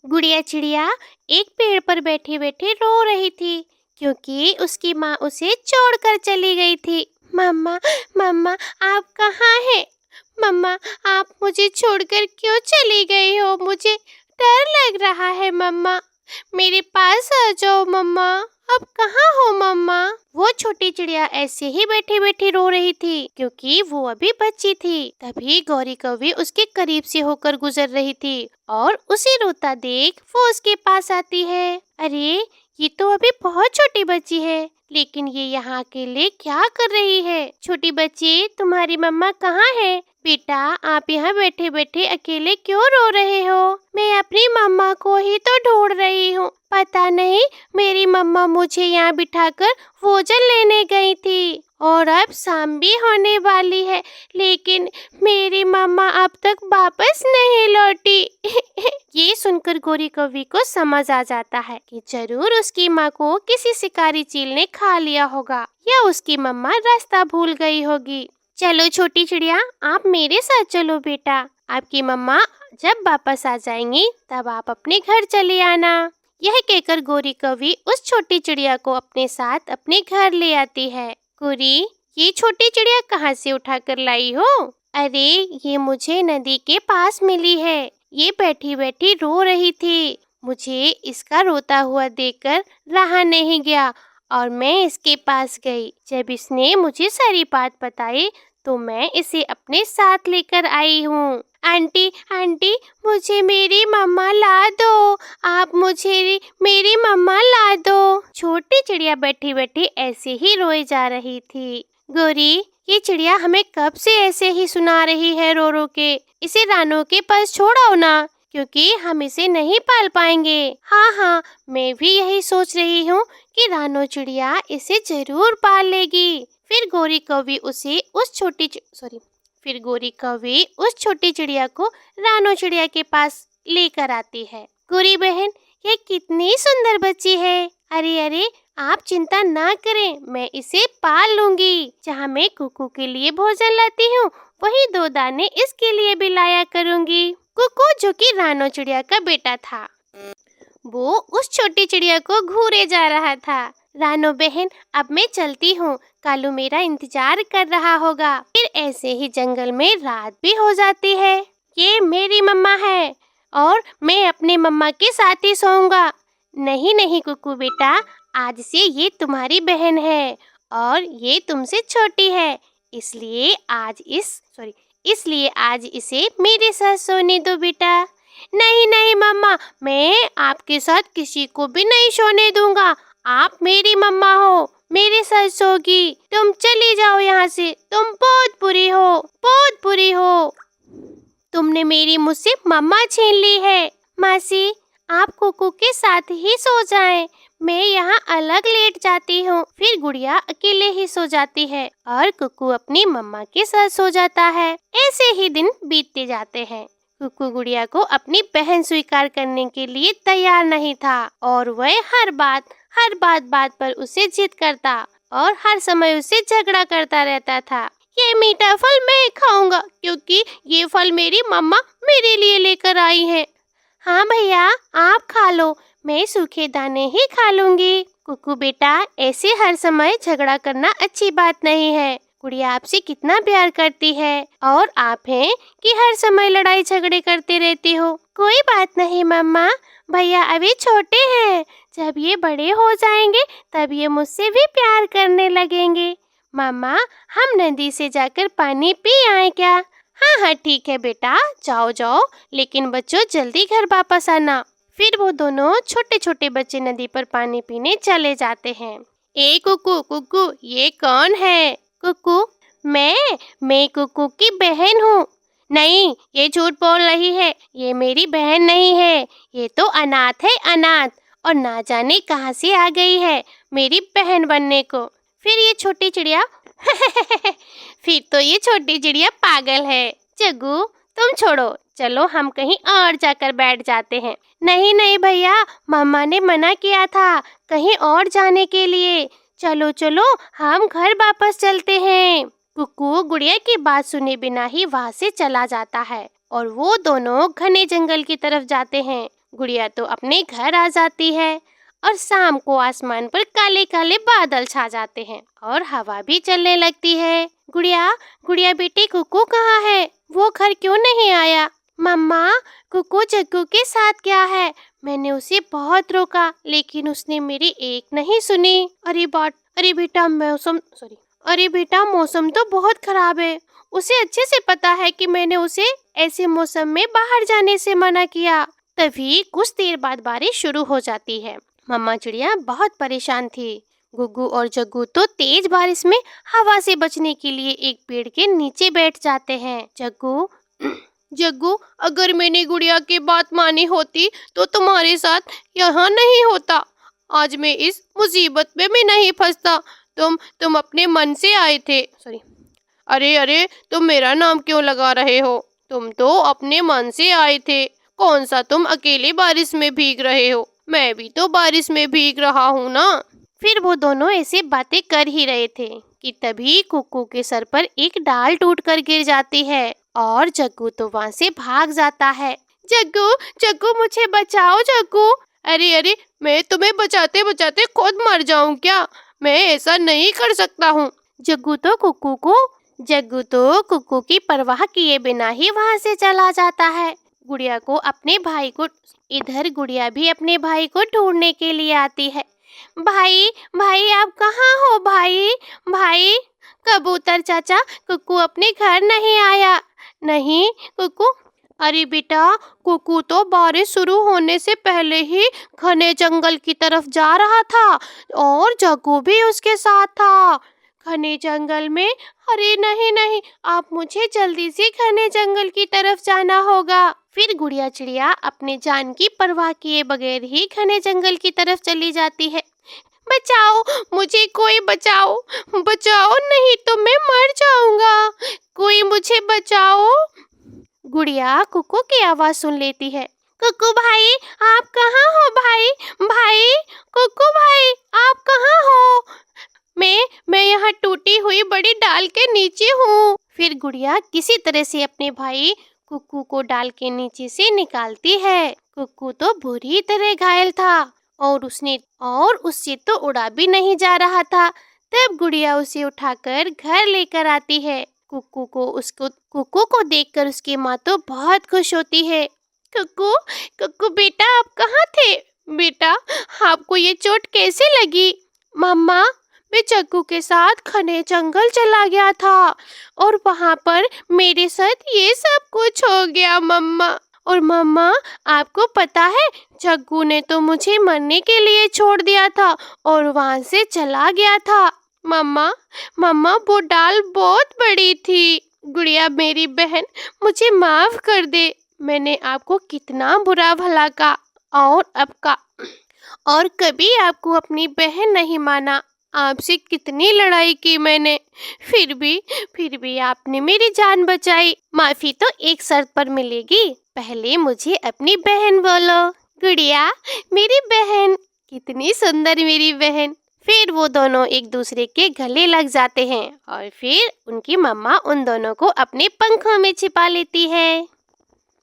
गुड़िया चिड़िया एक पेड़ पर बैठी बैठी रो रही थी क्योंकि उसकी माँ उसे छोड़कर चली गई थी। मम्मा, मम्मा, आप कहाँ हैं? मम्मा, आप मुझे छोड़कर क्यों चली गई हो? मुझे डर लग रहा है मम्मा। मेरे पास आ जाओ मम्मा। अब कहाँ हो मम्मा? वो छोटी चिड़िया ऐसे ही बैठी बैठी रो रही थी क्योंकि वो अभी बच्ची थी। तभी गौरी कौवी उसके करीब से होकर गुजर रही थी और उसे रोता देख वो उसके पास आती है। अरे, ये तो अभी बहुत छोटी बच्ची है, लेकिन ये यहाँ अकेले क्या कर रही है? छोटी बच्ची, तुम्हारी मम्मा कहाँ है? बेटा, आप यहाँ बैठे बैठे अकेले क्यों रो रहे हो? मैं अपनी मम्मा को ही तो ढूंढ रही हूँ। पता नहीं मेरी मम्मा मुझे यहाँ बिठाकर भोजन लेने गई थी और अब शाम भी होने वाली है, लेकिन मेरी मम्मा अब तक वापस नहीं लौटी। ये सुनकर गौरी कौवी को समझ आ जाता है कि जरूर उसकी माँ को किसी शिकारी चील ने खा लिया होगा या उसकी मम्मा रास्ता भूल गई होगी। चलो छोटी चिड़िया, आप मेरे साथ चलो बेटा। आपकी मम्मा जब वापस आ जाएंगी तब आप अपने घर चले आना। यह कहकर गौरी कौवी उस छोटी चिड़िया को अपने साथ अपने घर ले आती है। गौरी, ये छोटी चिड़िया कहाँ से उठा कर लाई हो? अरे, ये मुझे नदी के पास मिली है। ये बैठी बैठी रो रही थी। मुझे इसका रोता हुआ देखकर रहा नहीं गया और मैं इसके पास गई। जब इसने मुझे सारी बात बताई तो मैं इसे अपने साथ लेकर आई हूँ। आंटी, आंटी, मुझे मेरी मम्मा ला दो। आप मुझे मेरी मम्मा ला दो। छोटी चिड़िया बैठी बैठी ऐसे ही रोए जा रही थी। गौरी, ये चिड़िया हमें कब से ऐसे ही सुना रही है रो रो के। इसे रानों के पास छोड़ाओ ना, क्योंकि हम इसे नहीं पाल पाएंगे। हाँ हाँ, मैं भी यही सोच रही हूँ कि रानो चिड़िया इसे जरूर पाल लेगी। फिर गौरी कौवी उस छोटी चिड़िया को रानो चिड़िया के पास लेकर आती है। गौरी बहन, ये कितनी सुंदर बच्ची है। अरे अरे, आप चिंता ना करें, मैं इसे पाल लूंगी। जहाँ मैं कुकू के लिए भोजन लाती हूँ, वही 2 दाने इसके लिए भी लाया करूंगी। कुकू, जो कि रानो चिड़िया का बेटा था, वो उस छोटी चिड़िया को घूरे जा रहा था। रानो बहन, अब मैं चलती हूँ, कालू मेरा इंतजार कर रहा होगा। फिर ऐसे ही जंगल में रात भी हो जाती है। ये मेरी मम्मा है और मैं अपने मम्मा के साथ ही सोऊंगा। नहीं नहीं कुकू बेटा, आज से ये तुम्हारी बहन है और ये तुमसे छोटी है, इसलिए आज इसे मेरे साथ सोने दो बेटा। नहीं नहीं मम्मा, मैं आपके साथ किसी को भी नहीं सोने दूंगा। आप मेरी मम्मा हो, मेरे साथ सोगी। तुम चली जाओ यहाँ से, तुम बहुत बुरी हो, बहुत बुरी हो। तुमने मेरी मुझसे मम्मा छीन ली है। मासी, आप कुकू के साथ ही सो जाएं, मैं यहाँ अलग लेट जाती हूँ। फिर गुड़िया अकेले ही सो जाती है और कुकू अपनी मम्मा के साथ सो जाता है। ऐसे ही दिन बीतते जाते हैं। कुकू गुड़िया को अपनी बहन स्वीकार करने के लिए तैयार नहीं था और वह हर बात पर उसे जिद करता और हर समय उससे झगड़ा करता रहता था। ये मीठा फल मैं खाऊंगा क्योंकि ये फल मेरी मम्मा मेरे लिए लेकर आई है। हाँ भैया, आप खा लो, मैं सूखे दाने ही खा लूंगी। कुकू बेटा, ऐसे हर समय झगड़ा करना अच्छी बात नहीं है। गुड़िया आपसे कितना प्यार करती है और आप हैं कि हर समय लड़ाई झगड़े करते रहते हो। कोई बात नहीं मम्मा, भैया अभी छोटे हैं, जब ये बड़े हो जाएंगे तब ये मुझसे भी प्यार करने लगेंगे। मम्मा, हम नदी से जाकर पानी पी आए क्या? हाँ हाँ ठीक है बेटा, जाओ जाओ, लेकिन बच्चों जल्दी घर वापस आना। फिर वो दोनों छोटे छोटे बच्चे नदी पर पानी पीने चले जाते हैं। ए कुकू, कुकू, ये कौन है? कुकू, मैं कुकू की बहन हूँ। नहीं, ये झूठ बोल रही है, ये मेरी बहन नहीं है, ये तो अनाथ है, अनाथ, और ना जाने कहाँ से आ गई है मेरी बहन बनने को। फिर ये छोटी चिड़िया फिर तो ये छोटी चिड़िया पागल है। जग्गू, तुम छोड़ो, चलो हम कहीं और जाकर बैठ जाते हैं। नहीं नहीं भैया, मम्मा ने मना किया था कहीं और जाने के लिए। चलो चलो, हम घर वापस चलते हैं। कुकू गुड़िया की बात सुने बिना ही वहाँ से चला जाता है और वो दोनों घने जंगल की तरफ जाते हैं। गुड़िया तो अपने घर आ जाती है और शाम को आसमान पर काले काले बादल छा जाते हैं और हवा भी चलने लगती है। गुड़िया गुड़िया बेटी, कुकू कहाँ है? वो घर क्यों नहीं आया? मम्मा, कुकू जग्गू के साथ गया है। मैंने उसे बहुत रोका लेकिन उसने मेरी एक नहीं सुनी। अरे बेटा मौसम तो बहुत खराब है। उसे अच्छे से पता है कि मैंने उसे ऐसे मौसम में बाहर जाने से मना किया। तभी कुछ देर बाद बारिश शुरू हो जाती है। मम्मा चिड़िया बहुत परेशान थी। गुग्गू और जग्गू तो तेज बारिश में हवा से बचने के लिए एक पेड़ के नीचे बैठ जाते हैं। जग्गू, अगर मैंने गुड़िया की बात मानी होती तो तुम्हारे साथ यहाँ नहीं होता। आज मैं इस मुसीबत में भी नहीं फंसता। तुम अपने मन से आए थे। अरे तुम मेरा नाम क्यों लगा रहे हो? तुम तो अपने मन से आए थे। कौन सा तुम अकेले बारिश में भीग रहे हो? मैं भी तो बारिश में भीग रहा हूँ ना। फिर वो दोनों ऐसे बातें कर ही रहे थे कि तभी कुक्कू के सर पर एक डाल टूटकर गिर जाती है और जग्गू तो वहाँ से भाग जाता है। जग्गू मुझे बचाओ जग्गू। अरे मैं तुम्हें बचाते बचाते खुद मर जाऊं क्या? मैं ऐसा नहीं कर सकता हूँ। जग्गू तो कुक्कू की परवाह किए बिना ही वहाँ से चला जाता है। गुड़िया भी अपने भाई को ढूंढने के लिए आती है। भाई आप कहाँ हो? भाई कबूतर चाचा, कुक्कू अपने घर नहीं आया। नहीं कुक्कू। अरे बेटा, कुक्कू तो बारिश शुरू होने से पहले ही घने जंगल की तरफ जा रहा था और जग्गू भी उसके साथ था। घने जंगल में? अरे नहीं, आप मुझे जल्दी से घने जंगल की तरफ जाना होगा। फिर गुड़िया चिड़िया अपने जान की परवाह किए बगैर ही घने जंगल की तरफ चली जाती है। बचाओ मुझे, कोई बचाओ नहीं तो मैं मर जाऊंगा। कोई मुझे बचाओ। गुड़िया कुक्कू की आवाज सुन लेती है। कुक्कू भाई, आप कहाँ हो? भाई कुक्कू भाई, आप कहाँ हो? मैं यहाँ टूटी हुई बड़ी डाल के नीचे हूँ। फिर गुड़िया किसी तरह से अपने भाई कुक्कू को डाल के नीचे से निकालती है। कुक्कू तो बुरी तरह घायल था और उससे तो उड़ा भी नहीं जा रहा था। तब गुड़िया उसे उठाकर घर लेकर आती है। कुक्कू को देखकर उसकी माँ तो बहुत खुश होती है। कुक्कू बेटा, आप कहाँ थे? बेटा, आपको ये चोट कैसे लगी? मम्मा, मैं जग्गू के साथ घने जंगल चला गया था और वहाँ पर मेरे साथ ये सब कुछ हो गया मम्मा। और मम्मा, आपको पता है जग्गू ने तो मुझे मरने के लिए छोड़ दिया था और वहाँ से चला गया था। मम्मा वो डाल बहुत बड़ी थी। गुड़िया मेरी बहन, मुझे माफ कर दे। मैंने आपको कितना बुरा भला कहा और कभी आपको अपनी बहन नहीं माना। आपसे कितनी लड़ाई की मैंने, फिर भी आपने मेरी जान बचाई। माफी तो एक शर्त पर मिलेगी। पहले मुझे अपनी बहन बोलो। गुड़िया मेरी बहन, कितनी सुंदर मेरी बहन। फिर वो दोनों एक दूसरे के गले लग जाते हैं और फिर उनकी मम्मा उन दोनों को अपने पंखों में छिपा लेती है।